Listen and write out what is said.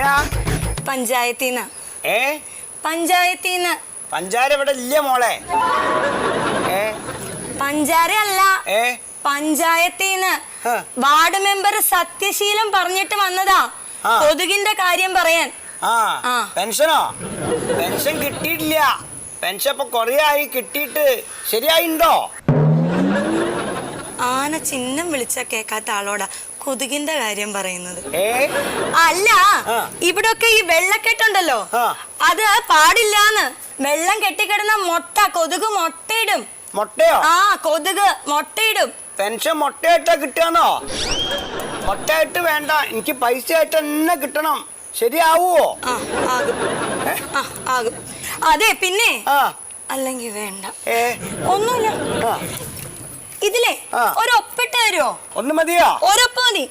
ആരാ? പഞ്ചായത്തിന്ന്. പഞ്ചായത്തിന്ന്. പഞ്ചാര ഇവിടെ ഇല്ല മോളെ. പഞ്ചാര അല്ല, പഞ്ചായത്തിന്ന്. വാർഡ് മെമ്പർ സത്യശീലം പറഞ്ഞിട്ട് വന്നതാ കൊതുകിന്റെ കാര്യം പറയാൻ. പെൻഷനോ? പെൻഷൻ കിട്ടിയിട്ടില്ല. പെൻഷൻ ഇപ്പൊ കൊറേ ആയി കിട്ടിയിട്ട്. ശരിയായിണ്ടോ? ആന ചിഹ്നം വിളിച്ച കേക്കാത്ത ആളോടാ കൊതുകിന്റെ കാര്യം പറയുന്നത്. അല്ല, ഇവിടൊക്കെ ഈ വെള്ളക്കെട്ടുണ്ടല്ലോ, അത് പാടില്ലാന്ന്. വെള്ളം കെട്ടിക്കിടന്ന മുട്ട കൊതുക് മുട്ടയിടും. മുട്ടയോ? കൊതുക് മുട്ടയിടും. പെൻഷൻ മുട്ടയായിട്ടാ കിട്ടാന്നോ? മുട്ടയായിട്ട് വേണ്ട, എനിക്ക് പൈസ ആയിട്ട് തന്നെ കിട്ടണം. ശരിയാവോ? ആകും. അതെ, പിന്നെ അല്ലെങ്കിൽ വേണ്ട. ഒന്നുമില്ല. ഇതിലെ ഒരൊപ്പിട്ട് തരുമോ? ഒന്ന് മതിയോ? ഒരൊപ്പ് മതി.